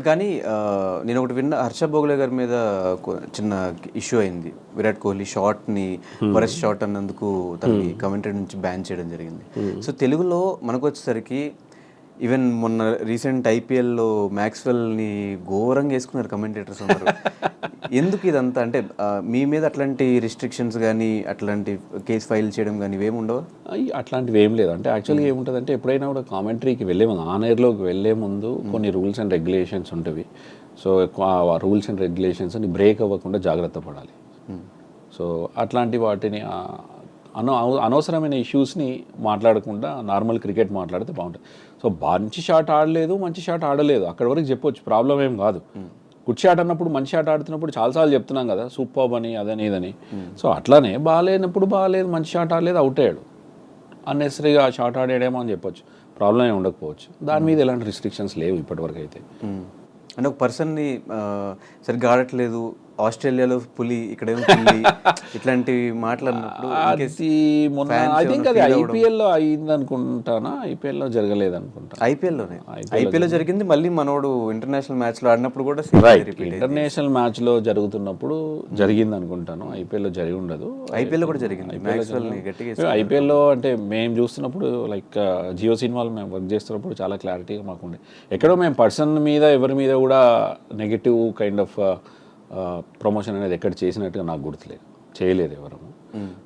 కానీ నేను ఒకటి విన్న, హర్ష భోగ్లే గారి మీద చిన్న ఇష్యూ అయింది. విరాట్ కోహ్లీ షాట్ని వరస్ట్ షాట్ అన్నందుకు తనని కమెంటరీ నుంచి బ్యాన్ చేయడం జరిగింది. సో తెలుగులో మనకు వచ్చేసరికి ఈవెన్ మొన్న రీసెంట్ ఐపీఎల్లో మ్యాక్స్వెల్ని ఘోరంగా వేసుకున్నారు కమెంటేటర్స్ అందరూ. ఎందుకు ఇదంతా? అంటే మీ మీద అట్లాంటి రిస్ట్రిక్షన్స్ కానీ అట్లాంటి కేసు ఫైల్ చేయడం కానీ ఇవేమి ఉండవు? అట్లాంటివి ఏం లేదు. అంటే యాక్చువల్గా ఏముంటుందంటే ఎప్పుడైనా కూడా కామెంటరీకి వెళ్ళే ముందు, ఆన్ ఎయిర్లోకి వెళ్ళే ముందు కొన్ని రూల్స్ అండ్ రెగ్యులేషన్స్ ఉంటుంది. సో ఆ రూల్స్ అండ్ రెగ్యులేషన్స్ని బ్రేక్ అవ్వకుండా జాగ్రత్త పడాలి. సో అట్లాంటి వాటిని అనవసరమైన ఇష్యూస్ని మాట్లాడకుండా నార్మల్ క్రికెట్ మాట్లాడితే బాగుంటుంది. సో మంచి షాట్ ఆడలేదు, మంచి షాట్ ఆడలేదు, అక్కడి వరకు చెప్పొచ్చు, ప్రాబ్లం ఏం కాదు. గుడ్ షాట్ అన్నప్పుడు, మంచి షాట్ ఆడుతున్నప్పుడు చాలాసార్లు చెప్తున్నాం కదా, సూపర్ అని అదని ఇదని. సో అట్లానే బాగాలేనప్పుడు బాగాలేదు, మంచి షాట్ ఆడలేదు, అవుట్ అయ్యాడు, అన్నెసరీగా షాట్ ఆడాడేమో అని చెప్పొచ్చు, ప్రాబ్లం ఏమి ఉండకపోవచ్చు. దాని మీద ఎలాంటి రిస్ట్రిక్షన్స్ లేవు ఇప్పటివరకు అయితే. అంటే ఒక పర్సన్ని సరిగ్గా ఆడట్లేదు, ఆస్ట్రేలియాలో పులి, ఇక్కడేమో పులి, ఇట్లాంటివి మాట్లాడినప్పుడు ఐ థింక్ అది ఐపీఎల్లో అయింది అనుకుంటానా, ఐపీఎల్లో జరగలేదు అనుకుంటా. ఐపీఎల్లో జరిగింది. మళ్ళీ మనోడు ఇంటర్నేషనల్ మ్యాచ్లో ఆడినప్పుడు కూడా ఇంటర్నేషనల్ మ్యాచ్లో జరుగుతున్నప్పుడు జరిగింది అనుకుంటాను, ఐపీఎల్లో జరిగి ఉండదు. ఐపీఎల్లో కూడా జరిగింది. ఐపీఎల్లో అంటే మేము చూస్తున్నప్పుడు లైక్ జియో సినిమాలో మేము వర్క్ చేస్తున్నప్పుడు చాలా క్లారిటీగా మాకుండే. ఎక్కడో మేము పర్సన్ మీద ఎవరి మీద కూడా నెగిటివ్ కైండ్ ఆఫ్ ప్రమోషన్ అనేది ఎక్కడ చేసినట్టుగా నాకు గుర్తులేదు, చేయలేదు ఎవరు.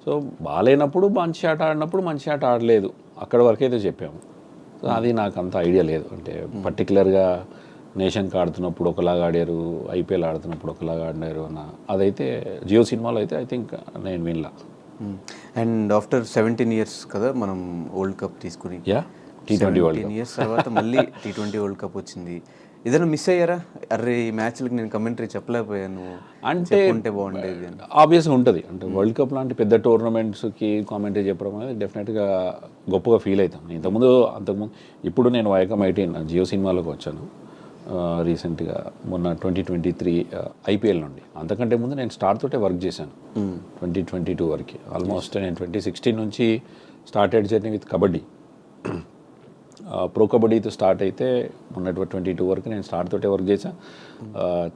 సో బాగాలేనప్పుడు మంచి ఆట ఆడినప్పుడు మంచి ఆట ఆడలేదు, అక్కడ వరకు అయితే చెప్పాము. సో అది నాకు అంత ఐడియా లేదు. అంటే పర్టికులర్గా నేషన్కి ఆడుతున్నప్పుడు ఒకలాగా ఆడారు, ఐపీఎల్ ఆడుతున్నప్పుడు ఒకలాగా ఆడినారు అన్న అదైతే జియో సినిమాలో అయితే ఐ థింక్ నేను వినలా. అండ్ ఆఫ్టర్ 17 years కదా మనం వరల్డ్ కప్ తీసుకుని, T20 వరల్డ్ 17 years తర్వాత మళ్ళీ T20 వరల్డ్ కప్ వచ్చింది. ఏదైనా మిస్ అయ్యారా? అరే ఈ మ్యాచ్లకి నేను కమెంటరీ చెప్పలేకపోయాను అంటే ఉంటే బాగుండేది అని. ఆబ్వియస్గా ఉంటుంది. అంటే వరల్డ్ కప్ లాంటి పెద్ద టోర్నమెంట్స్కి కామెంటరీ చెప్పడం అనేది డెఫినెట్గా గొప్పగా ఫీల్ అవుతాం. అంతకుముందు ఇప్పుడు నేను వైకమ్ 18 జియో సినిమాలోకి వచ్చాను రీసెంట్గా, మొన్న 2023 ఐపీఎల్ నుండి. అంతకంటే ముందు నేను స్టార్ తోటే వర్క్ చేశాను 2022 వరకు. ఆల్మోస్ట్ నేను 2016 నుంచి started journey with kabaddi. Pro కబడ్డీతో స్టార్ట్ అయితే మొన్న 2022 వరకు నేను స్టార్ తోటే వర్క్ చేశాను.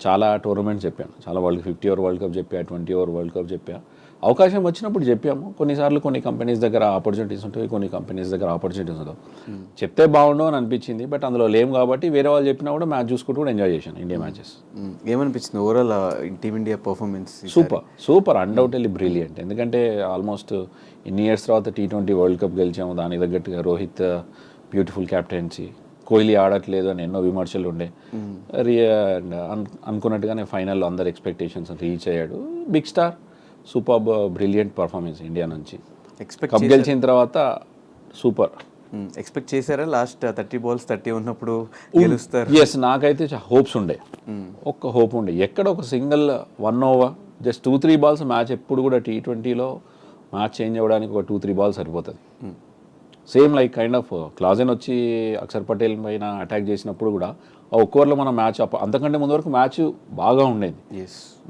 చాలా టోర్నమెంట్స్ చెప్పాను, చాలా 50 ఓవర్ వరల్డ్ కప్ చెప్పా, 20 ఓవర్ వరల్డ్ కప్ చెప్పా. అవకాశం వచ్చినప్పుడు చెప్పాము. కొన్నిసార్లు కొన్ని కంపెనీస్ దగ్గర ఆపర్చునిటీస్ ఉంటాయి, కొన్ని కంపెనీస్ దగ్గర ఆపర్చునిటీస్ ఉండవు. చెప్తే బాగుండు అని అనిపించింది, బట్ అందులో లేము కాబట్టి వేరే వాళ్ళు చెప్పినా కూడా మ్యాచ్ చూసుకుంటూ కూడా ఎంజాయ్ చేశాను ఇండియా మ్యాచెస్. ఏమనిపించింది overall team India performance? Super undoubtedly brilliant. ఎందుకంటే ఆల్మోస్ట్ ఇన్ని ఇయర్స్ తర్వాత T20 వరల్డ్ కప్ గెలిచాము, దానికి తగ్గట్టుగా రోహిత్ బ్యూటిఫుల్ క్యాప్టెన్సీ, కోహ్లీ ఆడట్లేదు అని ఎన్నో విమర్శలు ఉండే. అనుకున్నట్టుగానే ఫైనల్లో అందరు ఎక్స్పెక్టేషన్స్ రీచ్ అయ్యాడు. Big star, super brilliant performance India నుంచి. కప్ గెలిచిన తర్వాత సూపర్. ఎక్స్పెక్ట్ చేశారా లాస్ట్ 30 balls 30 ఉన్నప్పుడు గెలుస్తారు? ఎస్, నాకైతే హోప్స్ ఉండే, ఒక్క హోప్ ఉండే. ఎక్కడ ఒక single 1 over just 2-3 balls match ఎప్పుడు కూడా T20లో మ్యాచ్ చేంజ్ అవ్వడానికి ఒక 2-3 balls సరిపోతుంది. సేమ్ లైక్ కైండ్ ఆఫ్ క్లాజెన్ వచ్చి అక్షర్ పటేల్ పైన అటాక్ చేసినప్పుడు కూడా ఆ ఒక్క ఓవర్లో మన మ్యాచ్ అంతకంటే ముందు వరకు మ్యాచ్ బాగా ఉండేది,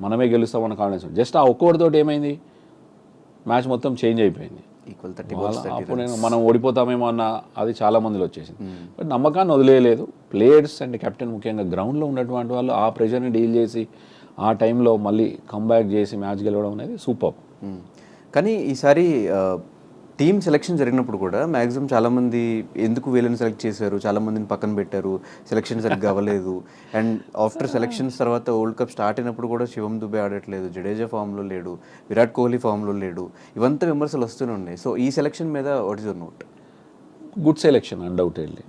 మనమే గెలుస్తామన్న కాన్ఫిడెన్స్. జస్ట్ ఆ ఒక్క ఓవర్ తోటి ఏమైంది, మ్యాచ్ మొత్తం చేంజ్ అయిపోయింది. అప్పుడు మనం ఓడిపోతామేమో అన్న అది చాలా మందిలో వచ్చేసింది. బట్ నమ్మకాన్ని వదిలేయలేదు ప్లేయర్స్ అండ్ కెప్టెన్, ముఖ్యంగా గ్రౌండ్లో ఉన్నటువంటి వాళ్ళు ఆ ప్రెషర్ని డీల్ చేసి ఆ టైంలో మళ్ళీ కంబ్యాక్ చేసి మ్యాచ్ గెలవడం అనేది సూపర్. కానీ ఈసారి టీమ్ సెలెక్షన్ జరిగినప్పుడు కూడా మ్యాక్సిమం చాలామంది ఎందుకు వీళ్ళని సెలెక్ట్ చేశారు, చాలామందిని పక్కన పెట్టారు, సెలెక్షన్ సరిగ్గా అవ్వలేదు. అండ్ ఆఫ్టర్ సెలెక్షన్స్ తర్వాత వరల్డ్ కప్ స్టార్ట్ అయినప్పుడు కూడా శివం దుబే ఆడట్లేదు, జడేజా ఫామ్లో లేడు, విరాట్ కోహ్లీ ఫామ్లో లేడు, ఇవంతా విమర్శలు వస్తూనే ఉన్నాయి. సో ఈ సెలెక్షన్ మీద what is your note? Good selection undoubtedly.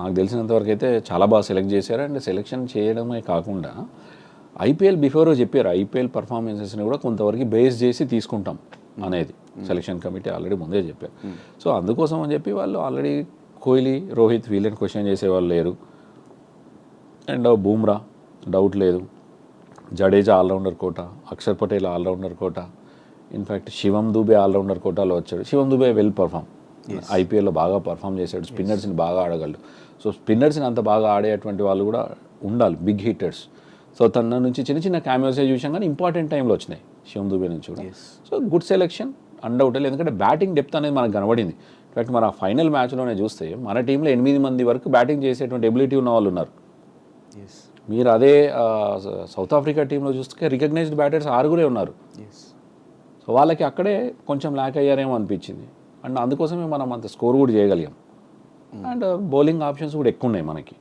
నాకు తెలిసినంతవరకు అయితే చాలా బాగా సెలెక్ట్ చేశారు. అండ్ సెలెక్షన్ చేయడమే కాకుండా ఐపీఎల్ బిఫోర్ చెప్పారు, ఐపీఎల్ పర్ఫార్మెన్సెస్ని కూడా కొంతవరకు బేస్ చేసి తీసుకుంటాం అనేది సెలక్షన్ కమిటీ ఆల్రెడీ ముందే చెప్పారు. సో అందుకోసం అని చెప్పి వాళ్ళు ఆల్రెడీ కోహ్లీ, రోహిత్ వీళ్ళని క్వశ్చన్ చేసేవాళ్ళు లేరు. అండ్ బూమ్రా డౌట్ లేదు, జడేజా ఆల్రౌండర్ కోట, అక్షర్ పటేల్ ఆల్రౌండర్ కోట, ఇన్ఫ్యాక్ట్ శివం దుబే ఆల్రౌండర్ కోటాలో వచ్చాడు. శివం దుబే వెల్ పర్ఫామ్, ఐపీఎల్లో బాగా పర్ఫామ్ చేశాడు, స్పిన్నర్స్ని బాగా ఆడగలడు. సో స్పిన్నర్స్ని అంత బాగా ఆడేటువంటి వాళ్ళు కూడా ఉండాలి, బిగ్ హిట్టర్స్. సో తన నుంచి చిన్న చిన్న క్యామియోసే చూసాం, కానీ ఇంపార్టెంట్ టైంలో వచ్చినాయి శివం దుబే నుంచి కూడా. So good selection undoubted. ఎందుకంటే బ్యాటింగ్ డెప్త్ అనేది మనకు కనబడింది. ఇన్ఫాక్ట్ మన ఫైనల్ మ్యాచ్లోనే చూస్తే మన టీంలో 8 మంది వరకు బ్యాటింగ్ చేసేటువంటి ఎబిలిటీ ఉన్న వాళ్ళు ఉన్నారు. మీరు అదే సౌత్ ఆఫ్రికా టీంలో చూస్తే రికగ్నైజ్డ్ బ్యాటర్స్ 6 ఉన్నారు. ఎస్. సో వాళ్ళకి అక్కడే కొంచెం ల్యాక్ అయ్యారేమో అనిపించింది. అండ్ అందుకోసమే మనం అంత స్కోర్ కూడా చేయగలిగాం. అండ్ బౌలింగ్ ఆప్షన్స్ కూడా ఎక్కువ ఉన్నాయి మనకి.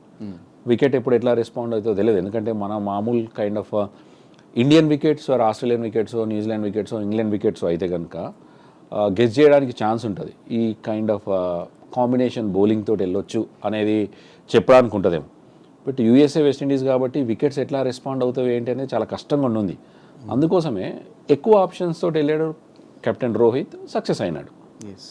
వికెట్ ఎప్పుడు ఎట్లా రెస్పాండ్ అవుతుందో తెలియదు, ఎందుకంటే మన మామూలు kind of Indian wickets or Australian wickets, New Zealand wickets, England wickets అయితే కనుక గెస్ చేయడానికి ఛాన్స్ ఉంటుంది. ఈ కైండ్ ఆఫ్ కాంబినేషన్ బౌలింగ్ తోటి వెళ్ళొచ్చు అనేది చెప్పడానికి ఉంటుందేమో. బట్ యూఎస్ఏ వెస్టిండీస్ కాబట్టి వికెట్స్ ఎట్లా రెస్పాండ్ అవుతాయి ఏంటి అనేది చాలా కష్టంగా ఉంది. అందుకోసమే ఎక్కువ ఆప్షన్స్ తోటి వెళ్ళాడు కెప్టెన్ రోహిత్, సక్సెస్ అయినాడు. ఎస్.